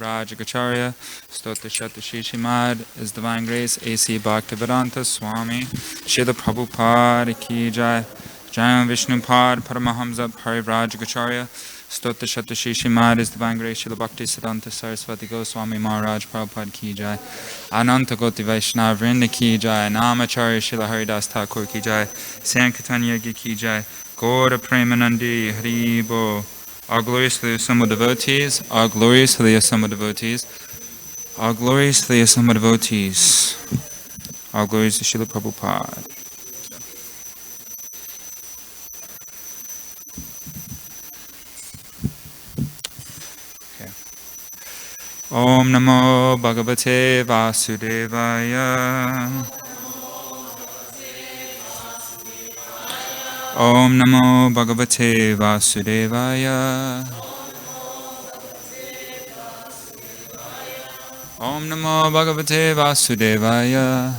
Rajagacharya, Stota Shishimad, His Divine Grace, A.C. Bhaktivedanta Swami, Srila Prabhupada Ki Jai, Jai Vishnupad Paramahamsa Parivrajagacharya, Stota Shishimad, His Divine Grace, Srila Bhaktisiddhanta Saraswati Goswami Maharaj Prabhupada Ki Jai, Ananta Goti Vaishnava Vrinda Ki Jai, Namacharya Srila Haridas Thakur Ki Jai, Sankirtan Yogi Ki Jai, Gaura Premanandi Haribo. All glorious to the assembled devotees, all glorious to the assembled devotees, all glorious to the assembled devotees, all glorious to Srila Prabhupada. Okay. Om Namo Bhagavate Vasudevaya. Om Namo Bhagavate Vasudevaya. Om Namo Bhagavate Vasudevaya.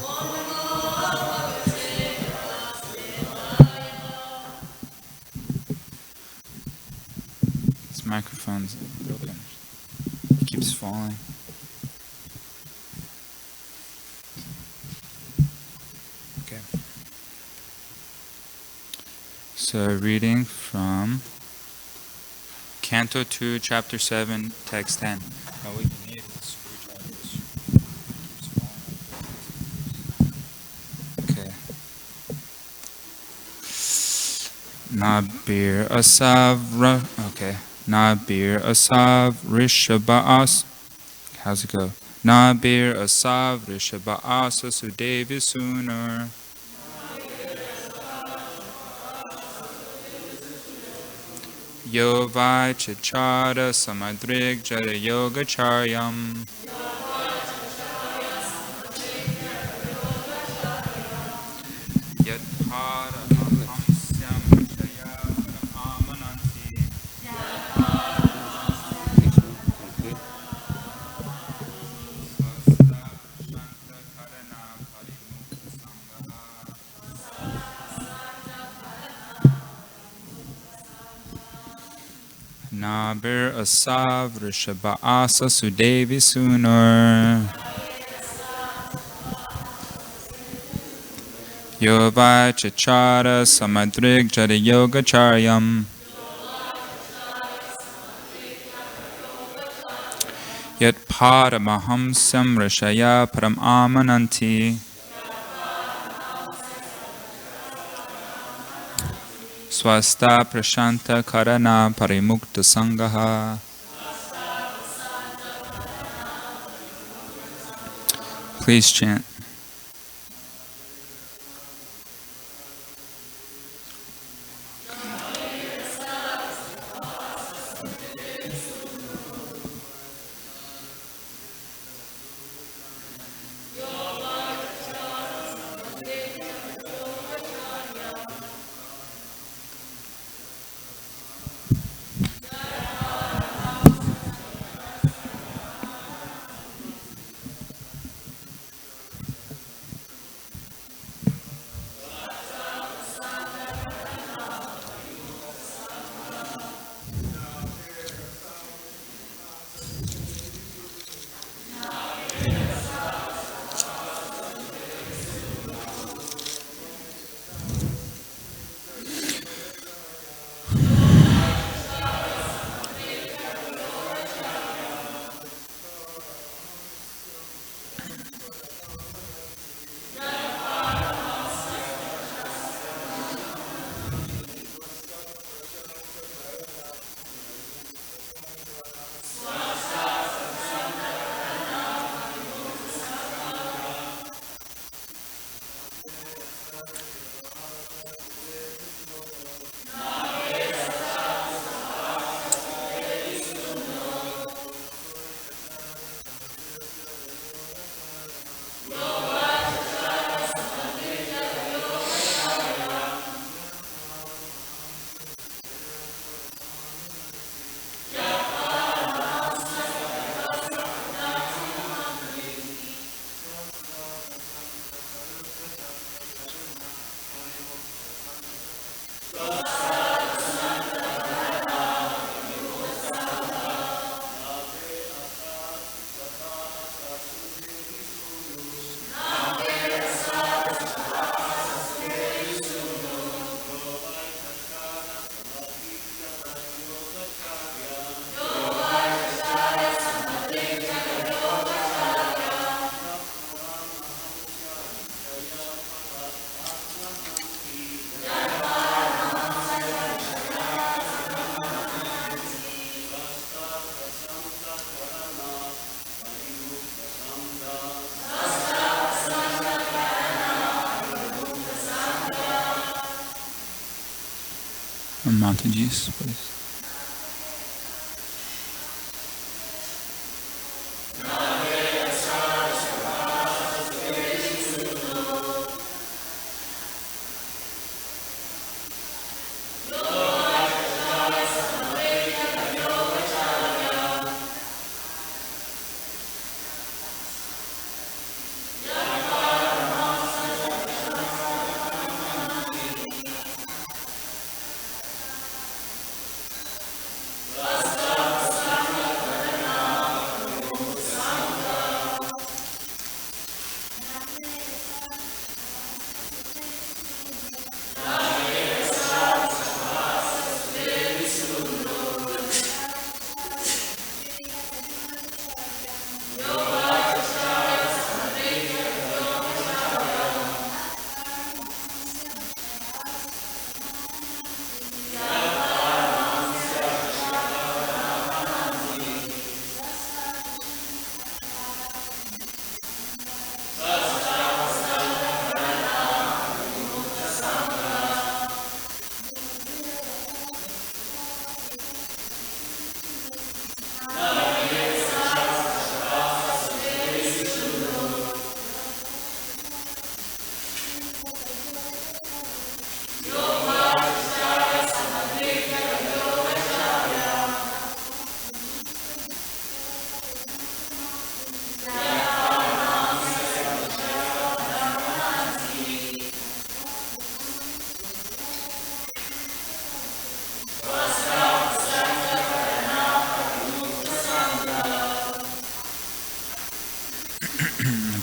This microphone's broken. It keeps falling. Okay. So reading from Canto 2, Chapter 7, Text 10. Oh, we can need screwdrivers. Okay. Nabir Asavra. Okay. Nabir Asav Rishabhas. How's it go? Nabir Asav Rishabhasa Sudevi Sunar. Yovai Chachara Samadrik Jara Yogacharyam. Yadhara Mahamsyam Jaya Amananti. Swasta Shanta Karana Parimukha Sangha. Nabir Asav Rishabhasa Sudevi Sunur. Yovai Chachara Samadrik Jara Yogacharyam. Yat Paramahamsam Rishaya Param Amananti. Swasta Prashanta Karana Parimukta Sangaha. Please chant. Mataji's, please.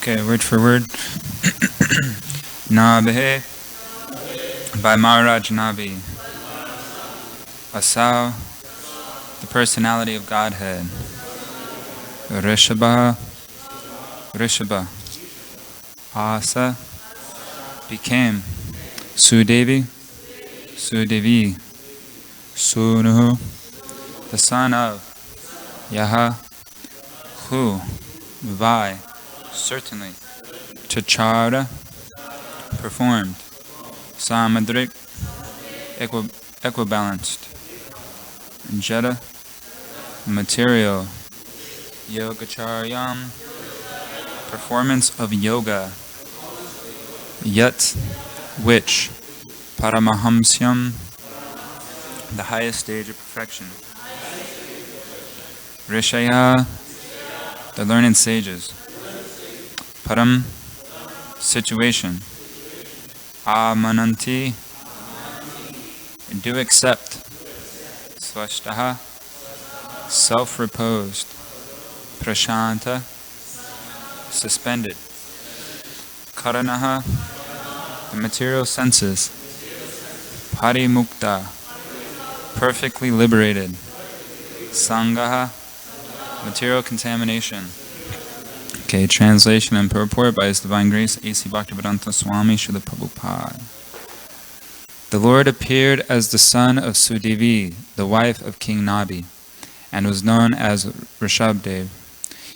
Okay, word for word. Nabhe by Maharaj Nabi. Asau, the personality of Godhead. Rishabha, Asa, became. Sudevi, Sunuhu, the son of. Yaha, who. Vai, certainly. Chachara, performed. Samadrik, equibalanced. Jeta, material. Yogacharyam, performance of yoga. Yat, which. Paramahamsyam, the highest stage of perfection. Rishaya, the learned sages. Param, situation. Amananti, do accept. Swashtaha, self-reposed. Prashanta, suspended. Karanaha, the material senses. Parimukta, perfectly liberated. Sangaha, material contamination. Okay, translation and purport by His Divine Grace A.C. Bhaktivedanta Swami Srila Prabhupada. The Lord appeared as the son of Sudevi, the wife of King Nabi, and was known as Rishabdev.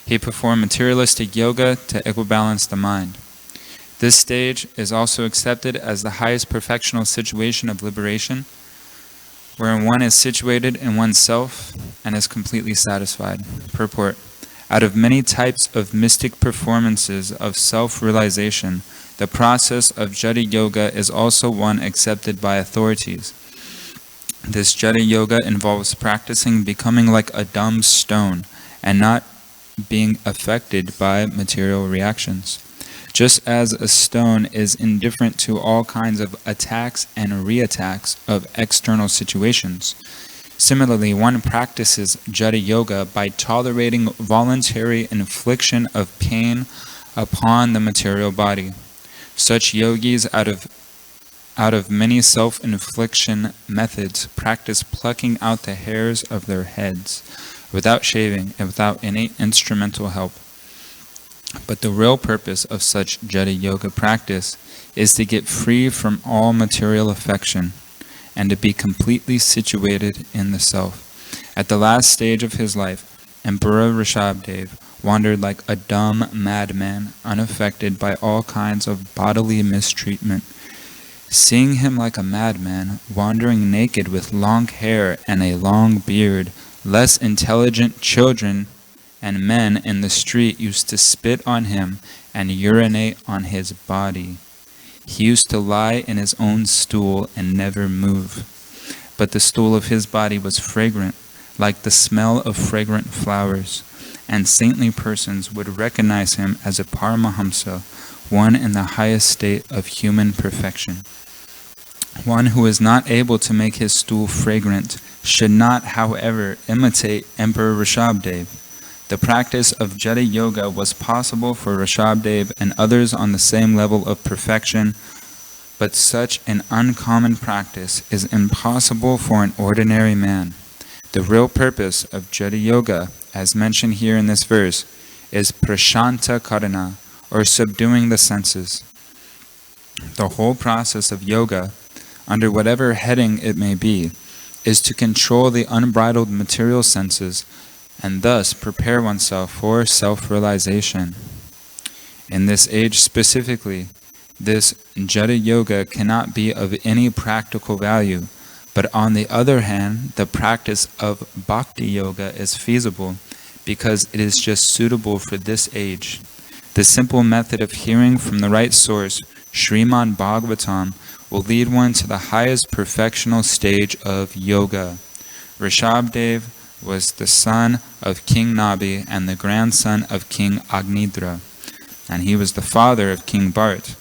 He performed materialistic yoga to equibalance the mind. This stage is also accepted as the highest perfectional situation of liberation, wherein one is situated in oneself and is completely satisfied. Purport. Out of many types of mystic performances of self-realization, the process of Jata Yoga is also one accepted by authorities. This Jata Yoga involves practicing becoming like a dumb stone and not being affected by material reactions. Just as a stone is indifferent to all kinds of attacks and reattacks of external situations, similarly, one practices Jata Yoga by tolerating voluntary infliction of pain upon the material body. Such yogis, out of many self-infliction methods, practice plucking out the hairs of their heads without shaving and without any instrumental help. But the real purpose of such Jata Yoga practice is to get free from all material affection and to be completely situated in the self. At the last stage of his life, Emperor Rishabdev wandered like a dumb madman, unaffected by all kinds of bodily mistreatment. Seeing him like a madman, wandering naked with long hair and a long beard, less intelligent children and men in the street used to spit on him and urinate on his body. He used to lie in his own stool and never move. But the stool of his body was fragrant, like the smell of fragrant flowers, and saintly persons would recognize him as a Paramahamsa, one in the highest state of human perfection. One who is not able to make his stool fragrant should not, however, imitate Emperor Rishabdev. The practice of Jata Yoga was possible for Rishabdev and others on the same level of perfection, but such an uncommon practice is impossible for an ordinary man. The real purpose of Jata Yoga, as mentioned here in this verse, is prashanta karana, or subduing the senses. The whole process of yoga, under whatever heading it may be, is to control the unbridled material senses and thus prepare oneself for self-realization. In this age specifically, this Jata Yoga cannot be of any practical value, but on the other hand, the practice of Bhakti Yoga is feasible because it is just suitable for this age. The simple method of hearing from the right source, Srimad Bhagavatam, will lead one to the highest perfectional stage of yoga. Rishabdev was the son of King Nabi and the grandson of King Agnidra, and he was the father of King Bharat,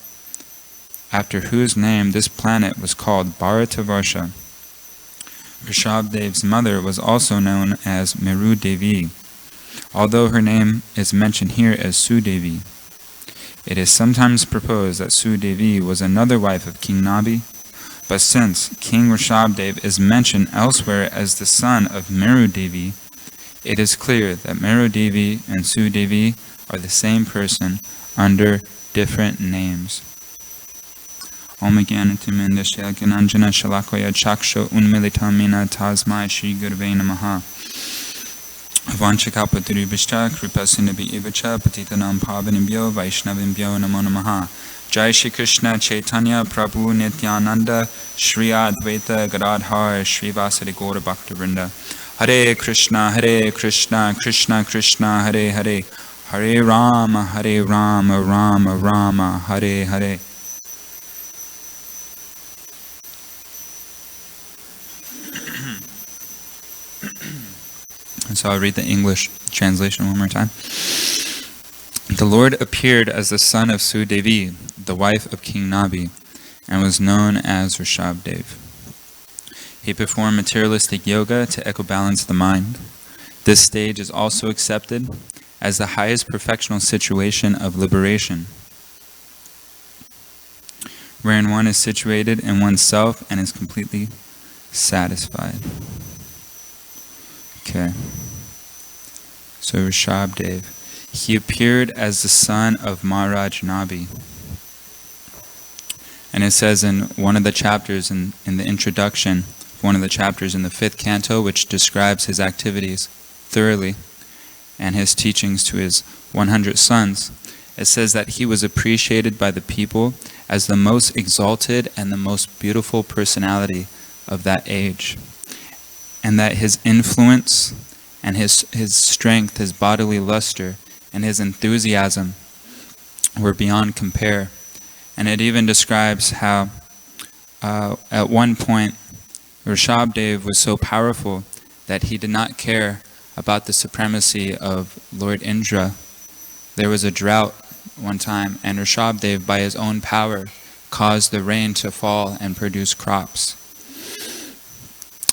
after whose name this planet was called Bharatavarsha. Rishabdev's mother was also known as Meru Devi, although her name is mentioned here as Sudevi. It is sometimes proposed that Sudevi was another wife of King Nabi, but since King Rishabdev is mentioned elsewhere as the son of Meru Devi, it is clear that Meru Devi and Sudevi are the same person under different names. Om Gyanatimindasyā Gyananjana Shalakoya Chaksho Unmilitamina Tasmai Shri Gurve Namaha. Vanchakapatirubhishta Kripasinabhi Ivacha Patitanam Pavanibhyo Vaishnavibhyo Namo Namaha. Jai Shri Krishna Chaitanya Prabhu Nityananda Shri Advaita Gadadhar Shri Vasari Gaura Bhaktivinoda. Hare Krishna Krishna Krishna Hare Hare, Hare Rama Rama Rama Hare Hare. So I'll read the English translation one more time. The Lord appeared as the son of Sudevi, the wife of King Nabi, and was known as Rishabdev. He performed materialistic yoga to equibalance the mind. This stage is also accepted as the highest perfectional situation of liberation, wherein one is situated in oneself and is completely satisfied. Okay. So Rishabdev, he appeared as the son of Maharaj Nabi. And it says in one of the chapters, in the introduction, one of the chapters in the 5th canto, which describes his activities thoroughly and his teachings to his 100 sons, it says that he was appreciated by the people as the most exalted and the most beautiful personality of that age, and that his influence and his strength, his bodily luster, and his enthusiasm were beyond compare. And it even describes how at one point Rishabdev was so powerful that he did not care about the supremacy of Lord Indra. There was a drought one time, and Rishabdev, by his own power, caused the rain to fall and produce crops.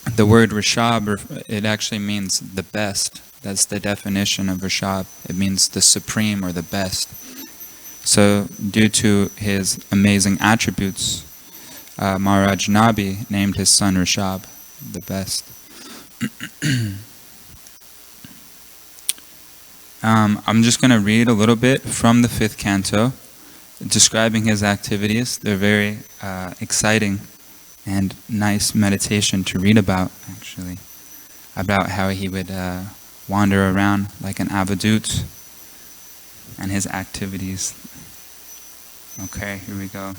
The word Rishab, it actually means the best. That's the definition of Rishab. It means the supreme or the best. So due to his amazing attributes, Maharaj Nabi named his son Rishab, the best. I'm just going to read a little bit from the 5th canto, describing his activities. They're very exciting and nice meditation to read about, actually, about how he would wander around like an avadut and his activities. Okay, here we go.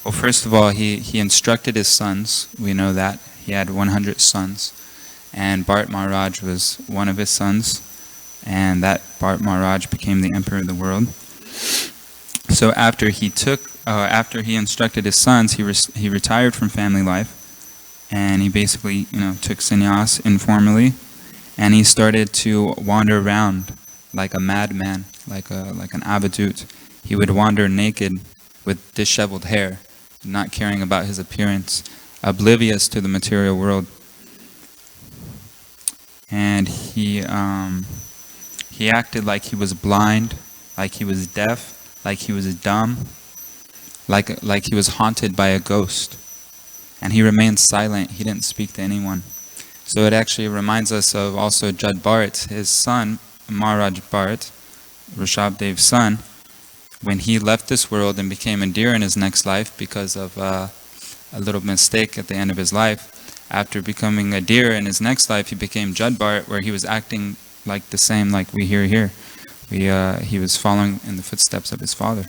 Well, first of all, he instructed his sons. We know that. He had 100 sons. And Bharat Maharaj was one of his sons. And that Bharat Maharaj became the emperor of the world. So after he instructed his sons, he retired from family life. And he basically, took sannyas informally. And he started to wander around like a madman, like an avadut. He would wander naked with disheveled hair, not caring about his appearance, oblivious to the material world. And he acted like he was blind, like he was deaf, like he was dumb, like he was haunted by a ghost. And he remained silent. He didn't speak to anyone. So it actually reminds us of also Jad Bharat, his son, Maharaj Bharat, Rishabdev's son, when he left this world and became a deer in his next life because of a little mistake at the end of his life. After becoming a deer in his next life, he became Jad Bharat, where he was acting like the same, like we hear here. He was following in the footsteps of his father.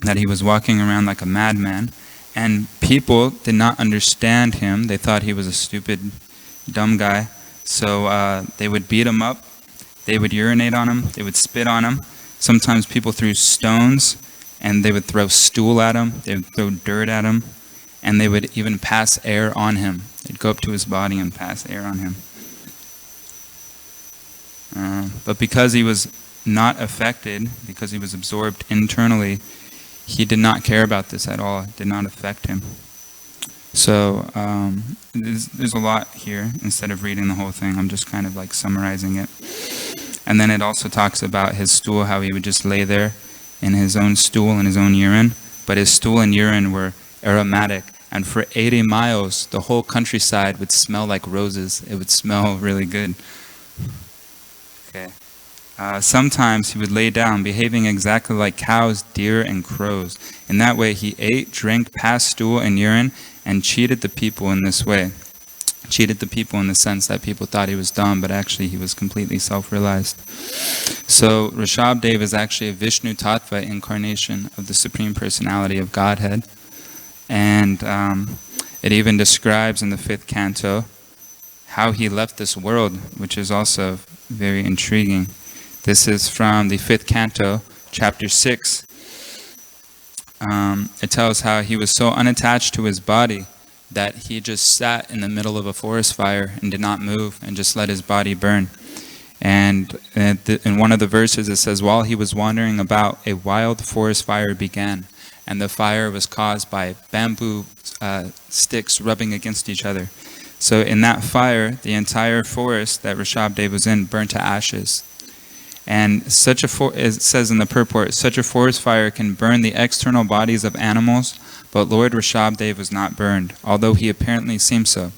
That he was walking around like a madman, and people did not understand him. They thought he was a stupid, dumb guy. So they would beat him up. They would urinate on him. They would spit on him. Sometimes people threw stones, and they would throw stool at him. They would throw dirt at him, and they would even pass air on him. They'd go up to his body and pass air on him. But because he was not affected, because he was absorbed internally, he did not care about this at all. It did not affect him. So there's a lot here. Instead of reading the whole thing, I'm just kind of like summarizing it. And then it also talks about his stool, how he would just lay there in his own stool and his own urine. But his stool and urine were aromatic. And for 80 miles, the whole countryside would smell like roses. It would smell really good. Okay. Sometimes he would lay down, behaving exactly like cows, deer, and crows. In that way, he ate, drank, passed stool and urine, and cheated the people in this way. Cheated the people in the sense that people thought he was dumb, but actually he was completely self-realized. So Rishabdev is actually a Vishnu Tattva incarnation of the Supreme Personality of Godhead. And it even describes in the 5th canto how he left this world, which is also very intriguing. This is from the 5th canto, chapter 6. It tells how he was so unattached to his body that he just sat in the middle of a forest fire and did not move and just let his body burn. And in one of the verses it says, while he was wandering about, a wild forest fire began. And the fire was caused by bamboo sticks rubbing against each other. So in that fire, the entire forest that Rishabdev was in burnt to ashes. And it says in the purport, such a forest fire can burn the external bodies of animals, but Lord Rishabdev was not burned, although he apparently seemed so.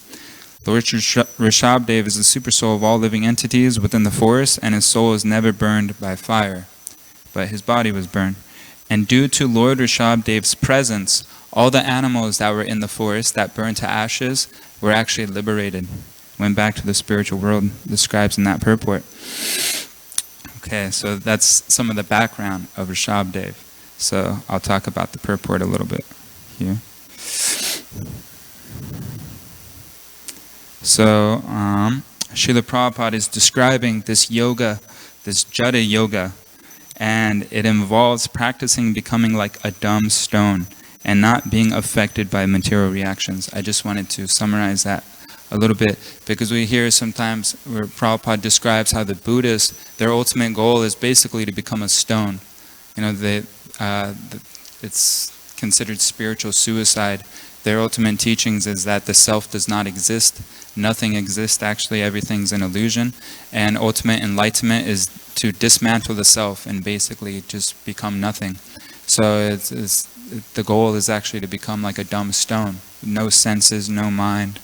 Lord Rishabdev is the supersoul of all living entities within the forest, and his soul is never burned by fire, but his body was burned. And due to Lord Rishabdev's presence, all the animals that were in the forest that burned to ashes were actually liberated, went back to the spiritual world, describes in that purport. Okay, so that's some of the background of Rishabdev. So I'll talk about the purport a little bit here. So Srila Prabhupada is describing this yoga, this Jada yoga, and it involves practicing becoming like a dumb stone and not being affected by material reactions. I just wanted to summarize that a little bit, because we hear sometimes where Prabhupada describes how the Buddhists, their ultimate goal is basically to become a stone. It's considered spiritual suicide. Their ultimate teachings is that the self does not exist. Nothing exists, actually everything's an illusion. And ultimate enlightenment is to dismantle the self and basically just become nothing. So the goal is actually to become like a dumb stone. No senses, no mind,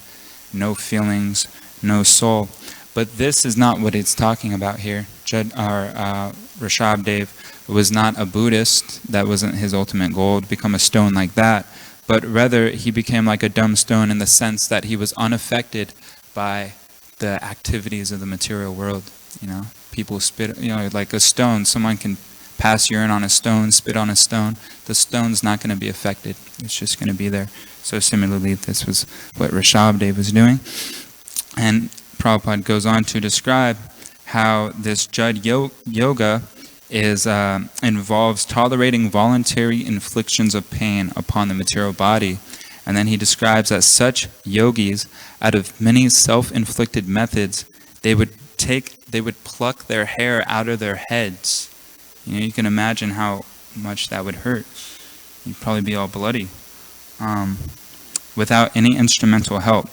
no feelings, no soul. But this is not what it's talking about here. Rishabdev was not a Buddhist. That wasn't his ultimate goal, to become a stone like that. But rather, he became like a dumb stone in the sense that he was unaffected by the activities of the material world. People spit, like a stone. Someone can pass urine on a stone, spit on a stone, the stone's not going to be affected. It's just going to be there. So similarly, this was what Rishabdev was doing. And Prabhupada goes on to describe how this Jad Yoga involves tolerating voluntary inflictions of pain upon the material body. And then he describes that such yogis, out of many self-inflicted methods, they would pluck their hair out of their heads. You can imagine how much that would hurt. You'd probably be all bloody, without any instrumental help.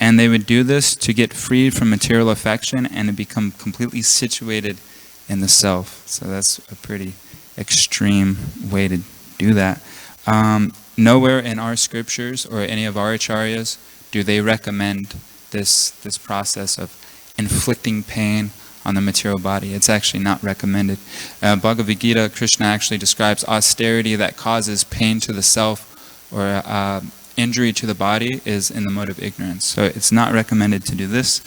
And they would do this to get freed from material affection and to become completely situated in the self. So that's a pretty extreme way to do that. Nowhere in our scriptures or any of our acharyas do they recommend this process of inflicting pain on the material body. It's actually not recommended. Bhagavad Gita, Krishna actually describes austerity that causes pain to the self or injury to the body is in the mode of ignorance. So it's not recommended to do this.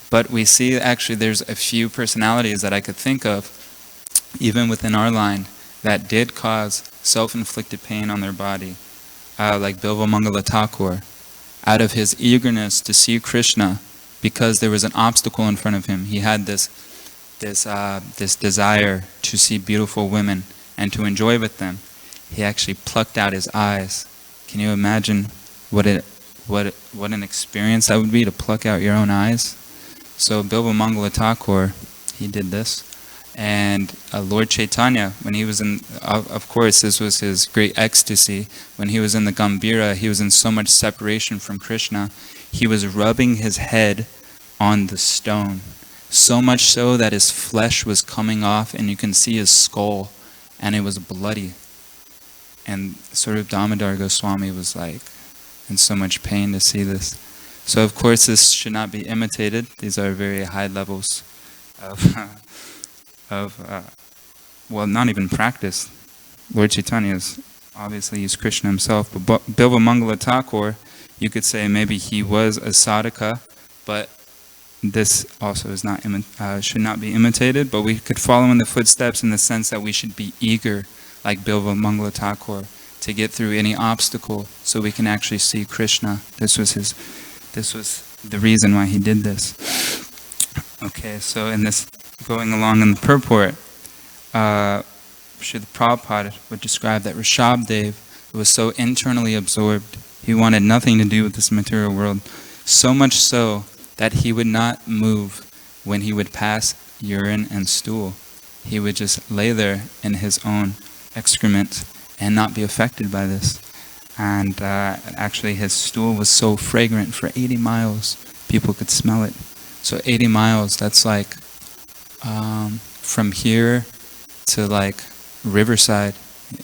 But we see actually there's a few personalities that I could think of, even within our line, that did cause self-inflicted pain on their body. Like Bilva Mangala Thakur, out of his eagerness to see Krishna, because there was an obstacle in front of him. He had this desire to see beautiful women and to enjoy with them. He actually plucked out his eyes. Can you imagine what an experience that would be to pluck out your own eyes? So Bilva Mangala Thakur, he did this. And Lord Chaitanya, when he was in, of course this was his great ecstasy, when he was in the Gambhira, he was in so much separation from Krishna, he was rubbing his head on the stone, so much so that his flesh was coming off and you can see his skull, and it was bloody. And sort of Damodar Goswami was like in so much pain to see this. So of course this should not be imitated. These are very high levels well, not even practice. Lord Chaitanya obviously is Krishna himself, but Bilva Mangala Thakur, you could say maybe he was a sadhaka, but this also is not should not be imitated. But we could follow in the footsteps in the sense that we should be eager, like Bilva Mangala Thakur, to get through any obstacle, so we can actually see Krishna. This was the reason why he did this. Okay, so in this, going along in the purport, Srila Prabhupada would describe that Rishabdev was so internally absorbed, he wanted nothing to do with this material world, so much so that he would not move when he would pass urine and stool. He would just lay there in his own excrement and not be affected by this. And actually his stool was so fragrant for 80 miles, people could smell it. So 80 miles, that's like from here to like Riverside.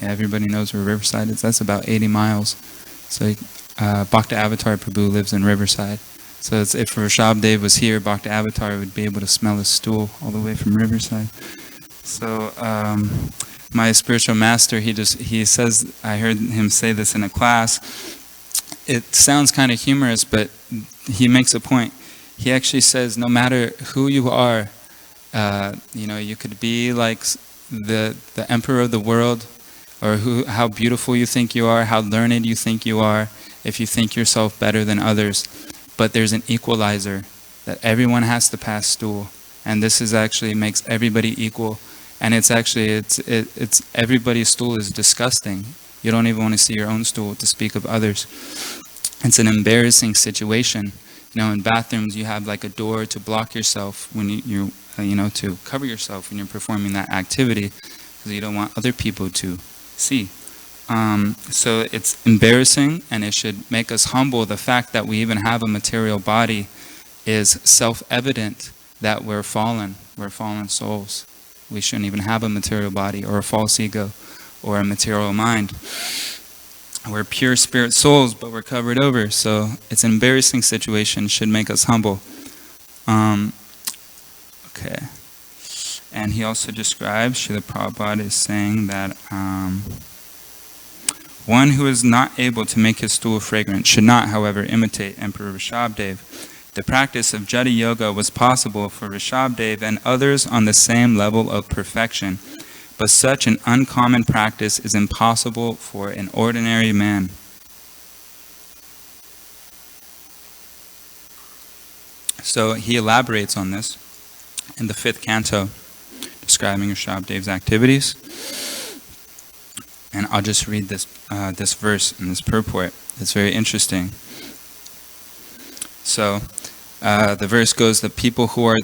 Everybody knows where Riverside is. That's about 80 miles. So Bhakta Avatar Prabhu lives in Riverside. So if Rishabdev was here, Bhakta Avatar would be able to smell his stool all the way from Riverside. So my spiritual master, he says, I heard him say this in a class. It sounds kind of humorous, but he makes a point. He actually says, no matter who you are, you could be like the emperor of the world, or how beautiful you think you are, how learned you think you are, if you think yourself better than others. But there's an equalizer, that everyone has to pass stool, and this is actually makes everybody equal. And it's actually it's everybody's stool is disgusting. You don't even want to see your own stool, to speak of others. It's an embarrassing situation. In bathrooms you have like a door to block yourself when you to cover yourself when you're performing that activity, because you don't want other people to see. So it's embarrassing, and it should make us humble. The fact that we even have a material body is self-evident that we're fallen souls. We shouldn't even have a material body or a false ego or a material mind. We're pure spirit souls, but we're covered over. So it's an embarrassing situation, should make us humble. Okay. And he also describes, Srila Prabhupada is saying that one who is not able to make his stool fragrant should not, however, imitate Emperor Rishabdev. The practice of Jada Yoga was possible for Rishabdev and others on the same level of perfection, but such an uncommon practice is impossible for an ordinary man. So he elaborates on this in the 5th canto, describing Rishabhadev's activities. And I'll just read this verse in this purport. It's very interesting. So the verse goes, the people who are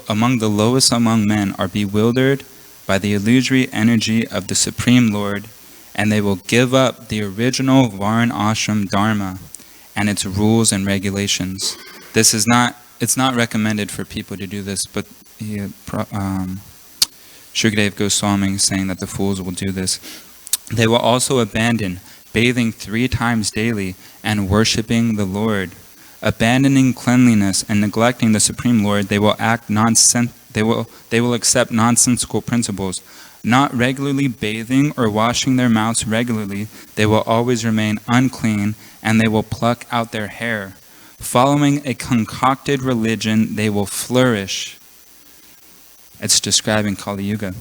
among the lowest among men are bewildered by the illusory energy of the Supreme Lord, and they will give up the original Varn Ashram Dharma and its rules and regulations. This is not, it's not recommended for people to do this, but Shukadeva Goswami is saying that the fools will do this. They will also abandon bathing 3 times daily and worshipping the Lord. Abandoning cleanliness and neglecting the Supreme Lord, they will accept nonsensical principles. Not regularly bathing or washing their mouths regularly, they will always remain unclean, and they will pluck out their hair. Following a concocted religion, they will flourish. It's describing Kali Yuga.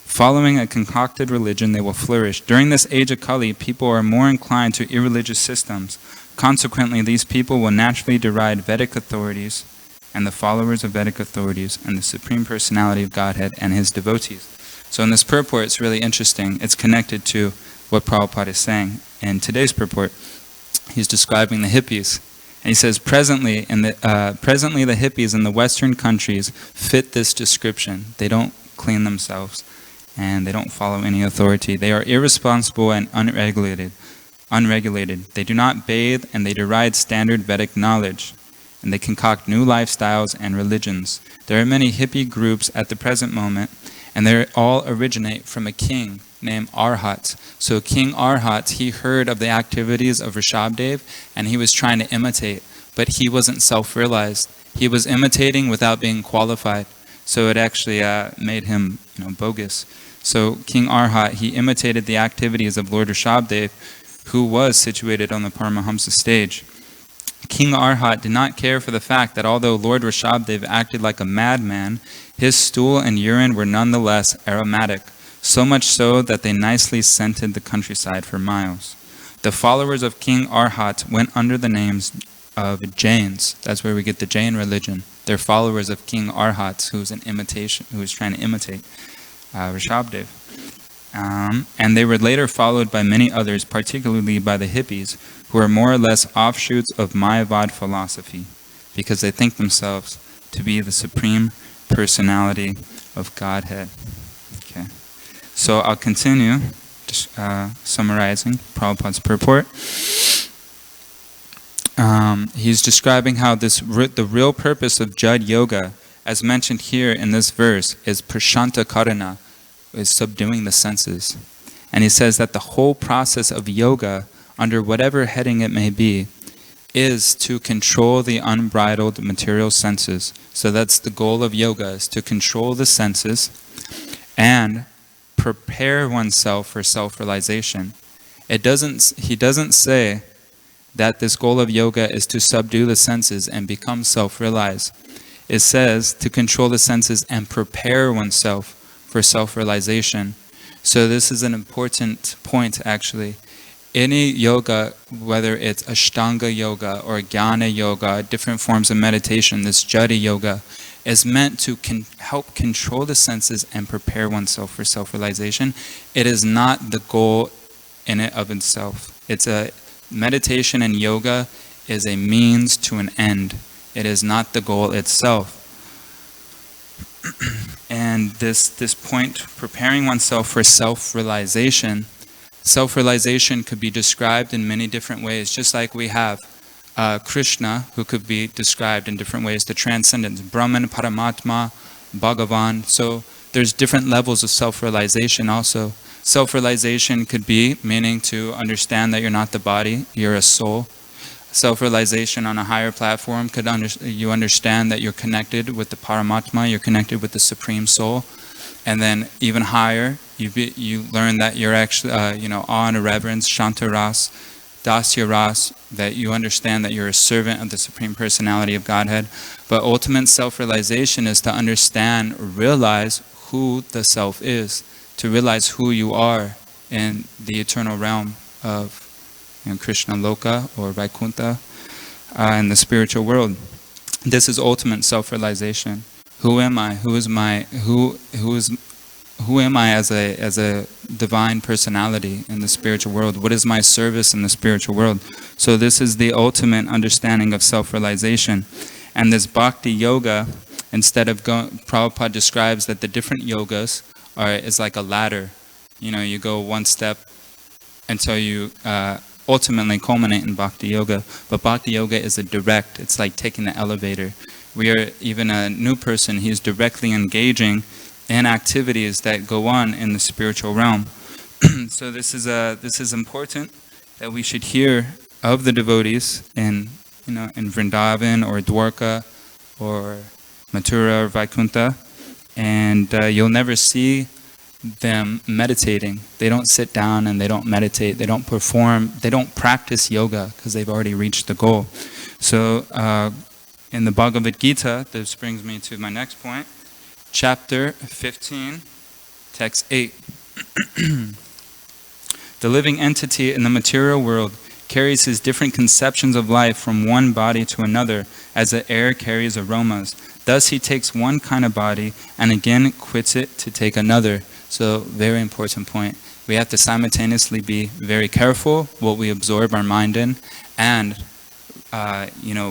Following a concocted religion, they will flourish. During this age of Kali, people are more inclined to irreligious systems. Consequently, these people will naturally deride Vedic authorities and the followers of Vedic authorities and the Supreme Personality of Godhead and his devotees. So in this purport, it's really interesting. It's connected to what Prabhupada is saying. In today's purport, he's describing the hippies. And he says, presently the hippies in the Western countries fit this description. They don't clean themselves, and they don't follow any authority. They are irresponsible and unregulated. They do not bathe, and they deride standard Vedic knowledge, and they concoct new lifestyles and religions. There are many hippie groups at the present moment, and they all originate from a king named Arhat. So King Arhat, he heard of the activities of Rishabhadev, and he was trying to imitate, but he wasn't self-realized. He was imitating without being qualified, so it actually made him, bogus. So King Arhat, he imitated the activities of Lord Rishabhadev, who was situated on the Paramahamsa stage. King Arhat did not care for the fact that although Lord Rishabhadev acted like a madman, his stool and urine were nonetheless aromatic, so much so that they nicely scented the countryside for miles. The followers of King Arhat went under the names of Jains. That's where we get the Jain religion. They're followers of King Arhat, who was trying to imitate Rishabhadev. And they were later followed by many others, particularly by the hippies, who are more or less offshoots of Mayavad philosophy, because they think themselves to be the Supreme Personality of Godhead. Okay. So I'll continue just summarizing Prabhupada's purport. He's describing how the real purpose of Jad Yoga, as mentioned here in this verse, is prashanta karana, is subduing the senses. And he says that the whole process of yoga, under whatever heading it may be, is to control the unbridled material senses. So that's the goal of yoga, is to control the senses and prepare oneself for self-realization. He doesn't say that this goal of yoga is to subdue the senses and become self-realized. It says to control the senses and prepare oneself for self-realization. So this is an important point, actually. Any yoga, whether it's Ashtanga yoga or Jnana yoga, different forms of meditation, this Jada yoga, is meant to help control the senses and prepare oneself for self-realization. It is not the goal in it of itself. Meditation and yoga is a means to an end. It is not the goal itself. And this point, preparing oneself for self-realization could be described in many different ways, just like we have Krishna, who could be described in different ways, the transcendence, Brahman, Paramatma, Bhagavan. So there's different levels of self-realization also. Self-realization could be meaning to understand that you're not the body, you're a soul. Self-realization on a higher platform could you understand that you're connected with the Paramatma, you're connected with the Supreme Soul. And then even higher, you learn that you're actually, awe and reverence, Shanta Ras, Dasya Ras, that you understand that you're a servant of the Supreme Personality of Godhead. But ultimate self-realization is to understand, realize who the self is, to realize who you are in the eternal realm of Krishna Loka or Vaikuntha in the spiritual world. This is ultimate self-realization. Who am I? Who am I as a divine personality in the spiritual world? What is my service in the spiritual world? So this is the ultimate understanding of self-realization. And this bhakti yoga, instead of Prabhupada describes that the different yogas is like a ladder. You go one step until you ultimately culminate in bhakti yoga. But bhakti yoga is it's like taking the elevator. Even a new person, he's directly engaging in activities that go on in the spiritual realm. So this is important that we should hear of the devotees in Vrindavan or Dwarka or Mathura or Vaikuntha, and you'll never see them meditating. They don't sit down and they don't meditate. They don't perform. They don't practice yoga because they've already reached the goal. So in the Bhagavad Gita, this brings me to my next point, chapter 15, text 8. The living entity in the material world carries his different conceptions of life from one body to another, as the air carries aromas. Thus he takes one kind of body and again quits it to take another. So, very important point. We have to simultaneously be very careful what we absorb our mind in, and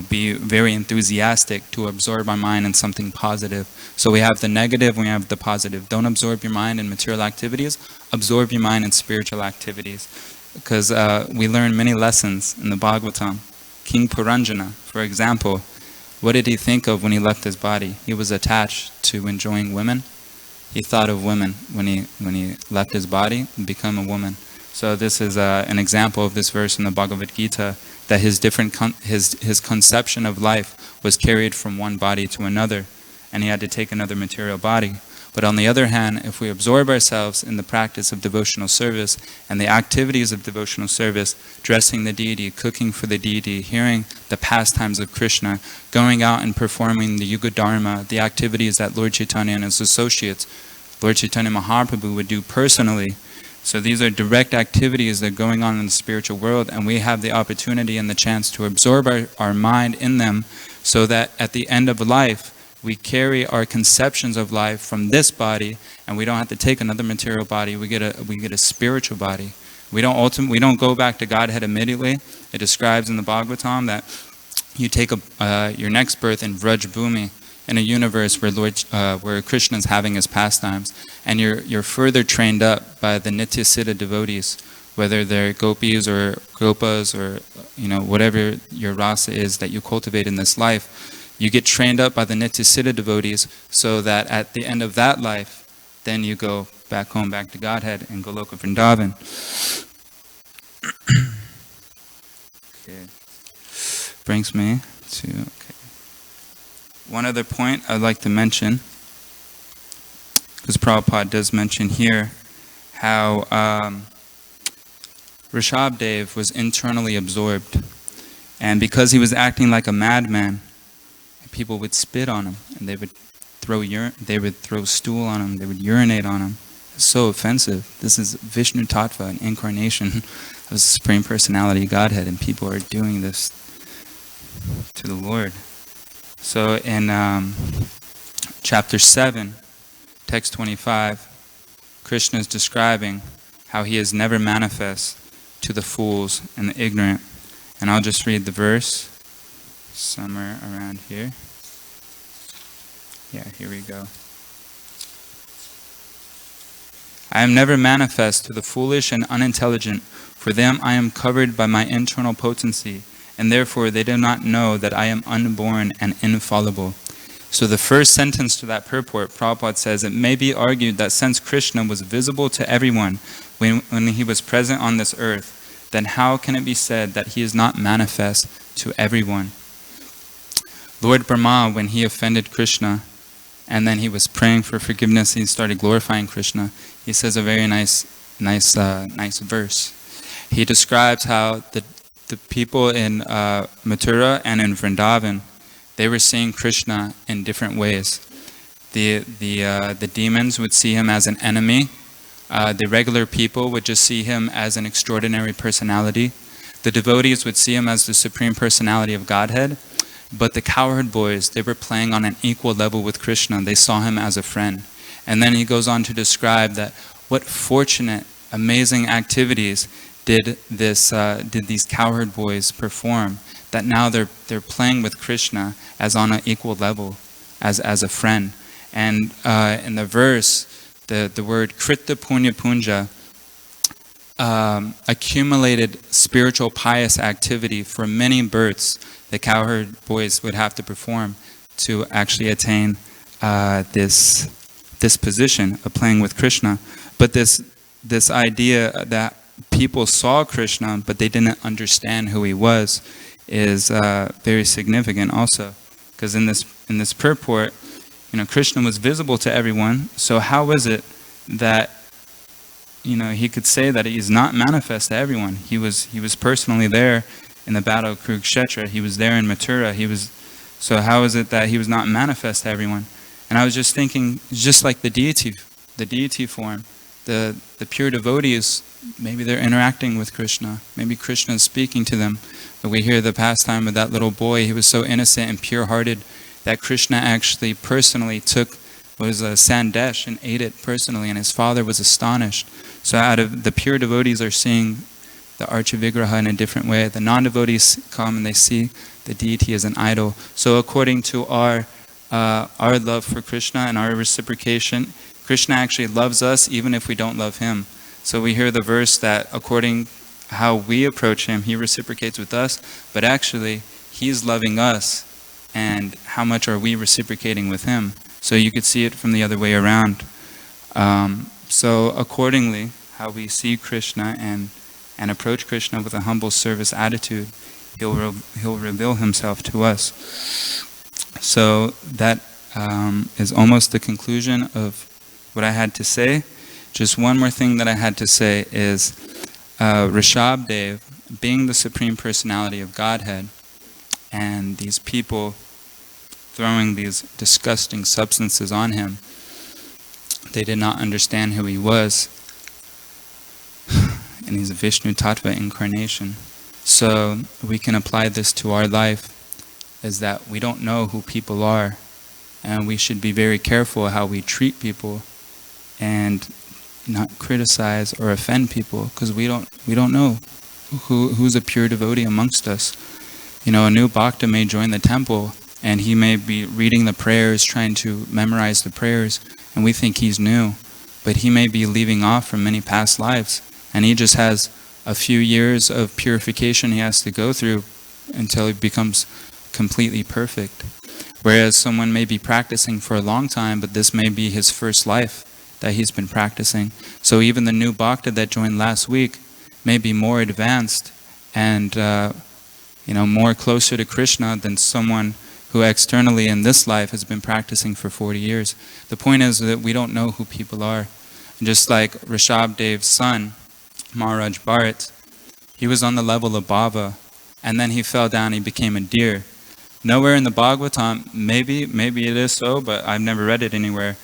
be very enthusiastic to absorb our mind in something positive. So we have the negative, we have the positive. Don't absorb your mind in material activities, absorb your mind in spiritual activities. Because we learn many lessons in the Bhagavatam. King Puranjana, for example, what did he think of when he left his body? He was attached to enjoying women. He thought of women when he left his body and become a woman. So this is an example of this verse in the Bhagavad Gita, that his conception of life was carried from one body to another, and he had to take another material body. But on the other hand, if we absorb ourselves in the practice of devotional service and the activities of devotional service, dressing the deity, cooking for the deity, hearing the pastimes of Krishna, going out and performing the Yuga Dharma, the activities that Lord Chaitanya and his associates, Lord Chaitanya Mahaprabhu, would do personally. So these are direct activities that are going on in the spiritual world, and we have the opportunity and the chance to absorb our mind in them, so that at the end of life, we carry our conceptions of life from this body, and we don't have to take another material body. We get a spiritual body. We don't go back to Godhead immediately. It describes in the Bhagavatam that you take your next birth in Vraj Bhumi, in a universe where Krishna is having his pastimes, and you're further trained up by the Nitya Siddha devotees, whether they're gopis or gopas or whatever your rasa is that you cultivate in this life. You get trained up by the Nitya Siddha devotees, so that at the end of that life, then you go back home, back to Godhead and Goloka Vrindavan. Okay. Brings me to one other point I'd like to mention, because Prabhupada does mention here how Rishabdev was internally absorbed, and because he was acting like a madman, people would spit on him, and they would throw stool on him, they would urinate on him. It's so offensive. This is Vishnu Tattva, an incarnation of the Supreme Personality of Godhead, and people are doing this to the Lord. So in chapter 7, text 25, Krishna is describing how he is never manifest to the fools and the ignorant. And I'll just read the verse. Somewhere around here. Yeah, here we go. I am never manifest to the foolish and unintelligent. For them I am covered by my internal potency, and therefore they do not know that I am unborn and infallible. So the first sentence to that purport, Prabhupada says, it may be argued that since Krishna was visible to everyone when he was present on this earth, then how can it be said that he is not manifest to everyone? Lord Brahma, when he offended Krishna, and then he was praying for forgiveness, he started glorifying Krishna. He says a very nice verse. He describes how the people in Mathura and in Vrindavan, they were seeing Krishna in different ways. The demons would see him as an enemy, The regular people would just see him as an extraordinary personality. The devotees would see him as the supreme personality of Godhead. But the cowherd boys, they were playing on an equal level with Krishna. They saw him as a friend. And then he goes on to describe that what fortunate, amazing activities did these cowherd boys perform, that now they're playing with Krishna as on an equal level, as a friend. And in the verse, the word krita punya punja, accumulated spiritual pious activity for many births the cowherd boys would have to perform to actually attain this position of playing with Krishna. But this idea that people saw Krishna but they didn't understand who he was is very significant also, because in this purport, Krishna was visible to everyone. So how is it that he could say that he's not manifest to everyone? He was personally there in the battle of Kurukshetra. He was there in Mathura. So how is it that he was not manifest to everyone? And I was just thinking, just like the deity form, the pure devotees, maybe they're interacting with Krishna. Maybe Krishna is speaking to them. But we hear the pastime of that little boy. He was so innocent and pure-hearted that Krishna actually personally took a sandesh and ate it personally, and his father was astonished. So out of the pure devotees are seeing the Archa-vigraha in a different way. The non-devotees come and they see the deity as an idol. So according to our love for Krishna and our reciprocation, Krishna actually loves us even if we don't love him. So we hear the verse that according how we approach him, he reciprocates with us, but actually he's loving us, and how much are we reciprocating with him? So you could see it from the other way around. So accordingly, how we see Krishna and approach Krishna with a humble service attitude, he'll reveal himself to us. So that is almost the conclusion of what I had to say. Just one more thing that I had to say is Rishabdev, being the Supreme Personality of Godhead, and these people throwing these disgusting substances on him, they did not understand who he was. And he's a Vishnu Tattva incarnation. So we can apply this to our life, is that we don't know who people are, and we should be very careful how we treat people and not criticize or offend people, because we don't know who's a pure devotee amongst us. A new bhakta may join the temple and he may be reading the prayers, trying to memorize the prayers, and we think he's new, but he may be leaving off from many past lives, and he just has a few years of purification he has to go through until he becomes completely perfect. Whereas someone may be practicing for a long time, but this may be his first life that he's been practicing. So even the new bhakta that joined last week may be more advanced and more closer to Krishna than someone who externally in this life has been practicing for 40 years. The point is that we don't know who people are. And just like Rishabdev's son, Maharaj Bharat, he was on the level of Bhava, and then he fell down, he became a deer. Nowhere in the Bhagavatam, maybe it is so, but I've never read it anywhere,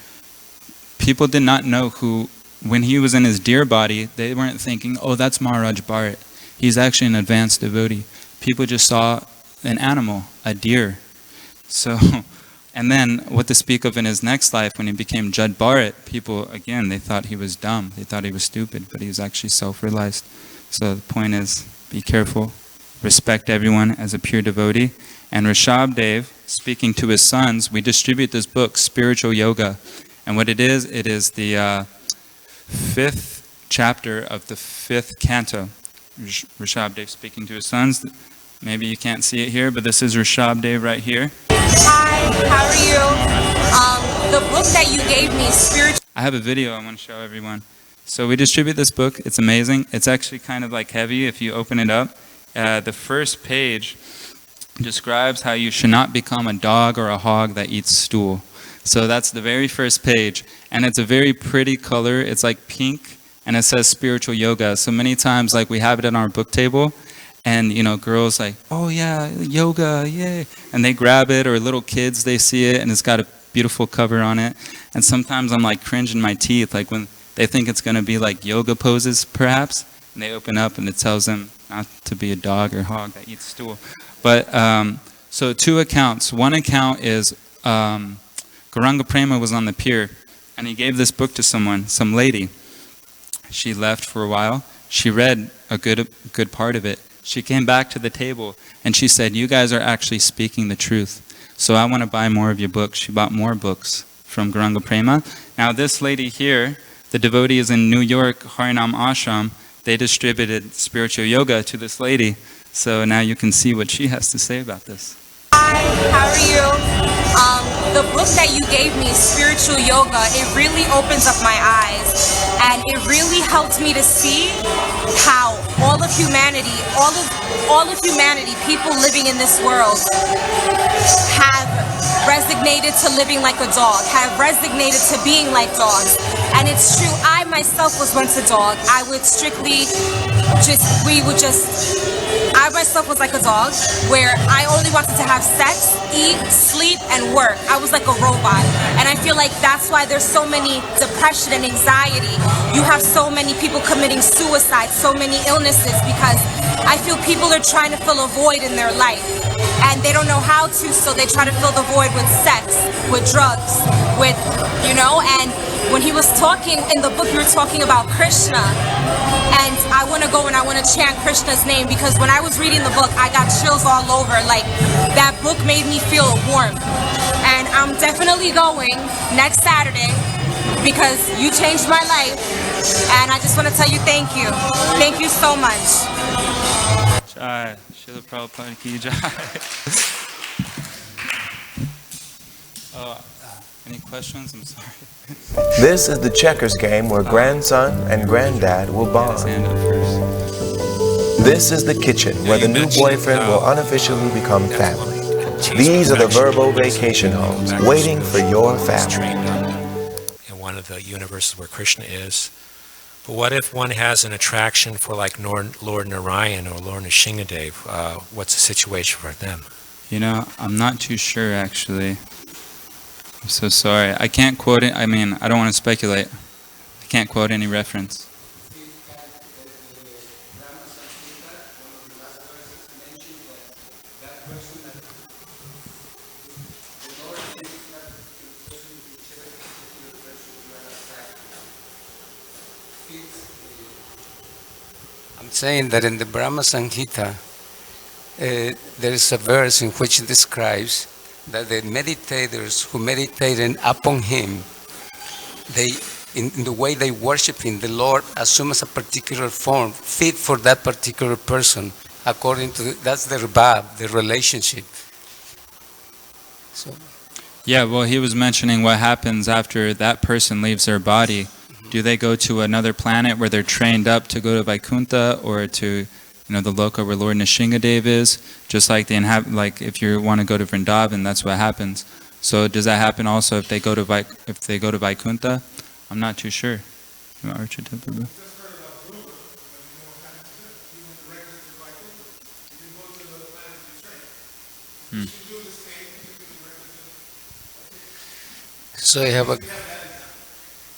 people did not know who, when he was in his deer body, they weren't thinking, oh, that's Maharaj Bharat. He's actually an advanced devotee. People just saw an animal, a deer. So, and then what to speak of in his next life when he became Jad Bharat, people, again, they thought he was dumb. They thought he was stupid, but he was actually self-realized. So the point is, be careful. Respect everyone as a pure devotee. And Rishabdev, speaking to his sons, we distribute this book, Spiritual Yoga. And what it is the 5th chapter of the 5th canto. Rishabdev speaking to his sons. Maybe you can't see it here, but this is Rishabdev right here. Hi, how are you? The book that you gave me, Spiritual... I have a video I want to show everyone. So we distribute this book. It's amazing. It's actually kind of like heavy if you open it up. The first page describes how you should not become a dog or a hog that eats stool. So that's the very first page. And it's a very pretty color. It's like pink, and it says Spiritual Yoga. So many times, like, we have it on our book table, and, girls like, oh yeah, yoga, yay. And they grab it, or little kids, they see it, and it's got a beautiful cover on it. And sometimes I'm like cringing my teeth, like when They think it's going to be like yoga poses, perhaps. And they open up and it tells them not to be a dog or hog that eats stool. But so 2 accounts. One account is Gauranga Prema was on the pier and he gave this book to someone, some lady. She left for a while. She read a good part of it. She came back to the table and she said, "You guys are actually speaking the truth. So I want to buy more of your books." She bought more books from Gauranga Prema. Now this lady here, the devotees in New York, Harinam Ashram, they distributed spiritual yoga to this lady. So now you can see what she has to say about this. Hi, how are you? The book that you gave me, Spiritual Yoga, it really opens up my eyes, and it really helped me to see how all of humanity, people living in this world, have resignated to living like a dog, have resignated to being like dogs. And it's true, I myself was once a dog. I myself was like a dog, where I only wanted to have sex, eat, sleep, and work. I was like a robot. And I feel like that's why there's so many depression and anxiety. You have so many people committing suicide, so many illnesses, because I feel people are trying to fill a void in their life. And they don't know how to, so they try to fill the void with sex, with drugs, with, and when he was talking, in the book you were talking about Krishna, and I want to go and I want to chant Krishna's name, because when I was reading the book, I got chills all over. Like, that book made me feel warm. And I'm definitely going next Saturday, because you changed my life, and I just want to tell you thank you. Thank you so much. Jai, Srila Prabhupada ki jai. Any questions? I'm sorry. This is the checkers game where grandson and granddad will bond. This is the kitchen where the new boyfriend will unofficially become family. These are the Verbo vacation homes waiting for your family. In one of the universes where Krishna is. But what if one has an attraction for like Lord Narayan or Lord Nrsingadev? What's the situation for them? I'm not too sure actually. I'm so sorry. I can't quote it. I mean, I don't want to speculate. I can't quote any reference. I'm saying that in the Brahma Samhita, there is a verse in which it describes that the meditators who meditate upon him, in the way they worship him, the Lord assumes a particular form fit for that particular person, according to that's the rebab, the relationship. So. Yeah, well, he was mentioning what happens after that person leaves their body. Do they go to another planet where they're trained up to go to Vaikuntha, or to the loka where Lord Nrsingadev is? Just like like if you want to go to Vrindavan, that's what happens. So does that happen also if they go to Vaikuntha? I'm not too sure. So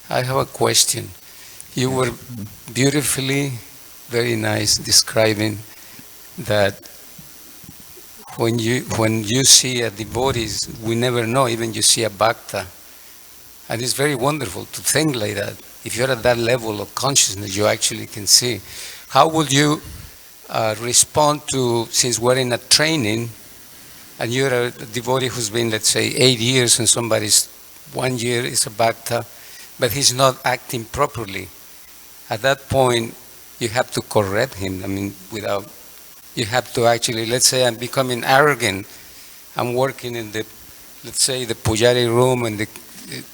I have a question. You were beautifully, very nice, describing that when you see a devotee, we never know, even you see a bhakta. And it's very wonderful to think like that. If you're at that level of consciousness, you actually can see. How would you respond to, since we're in a training, and you're a devotee who's been, let's say, 8 years, and somebody's 1 year is a bhakta, but he's not acting properly. At that point, you have to correct him. I mean, you have to actually, let's say I'm becoming arrogant. I'm working in the, let's say, the pujari room, in the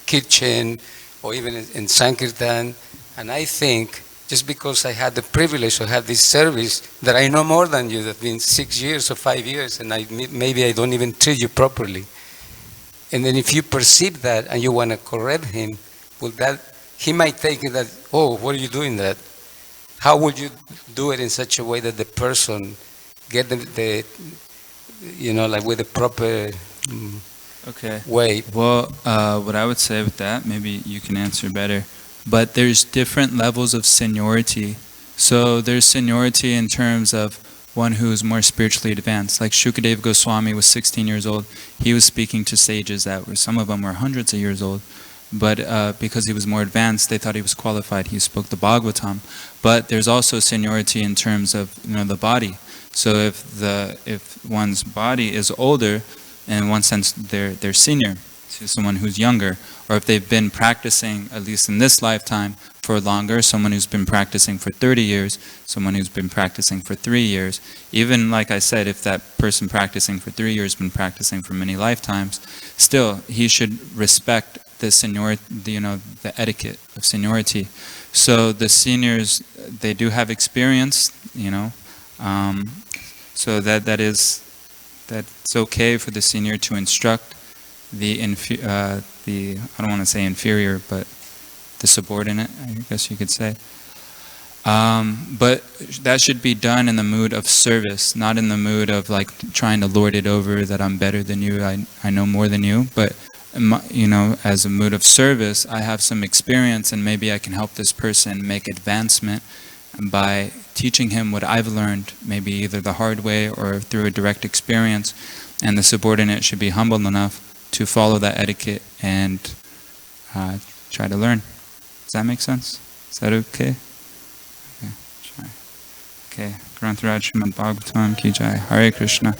kitchen, or even in Sankirtan, and I think, just because I had the privilege to have this service, that I know more than you, that's been 6 years or 5 years, and maybe I don't even treat you properly. And then if you perceive that and you want to correct him, he might take it that, oh, what are you doing that? How would you do it in such a way that the person get the like with the proper okay. way? Well, what I would say with that, maybe you can answer better. but there's different levels of seniority. So there's seniority in terms of one who's more spiritually advanced. Like Shukadeva Goswami was 16 years old. He was speaking to sages that were, some of them were hundreds of years old. But because he was more advanced, they thought he was qualified. He spoke the Bhagavatam. But there's also seniority in terms of the body. So if one's body is older, in one sense they're senior to someone who's younger, or if they've been practicing at least in this lifetime for longer, someone who's been practicing for 30 years, someone who's been practicing for 3 years. Even like I said, if that person practicing for 3 years has been practicing for many lifetimes, still he should respect the seniority, the etiquette of seniority. So the seniors, they do have experience, so that's okay for the senior to instruct the I don't want to say inferior, but the subordinate, I guess you could say. But that should be done in the mood of service, not in the mood of like trying to lord it over, that I'm better than you, I know more than you. But as a mood of service, I have some experience and maybe I can help this person make advancement by teaching him what I've learned, maybe either the hard way or through a direct experience. And the subordinate should be humble enough to follow that etiquette and try to learn. Does that make sense? Is that okay? Okay, Granth Raj Srimad Bhagavatam Ki Jai. Hare Krishna.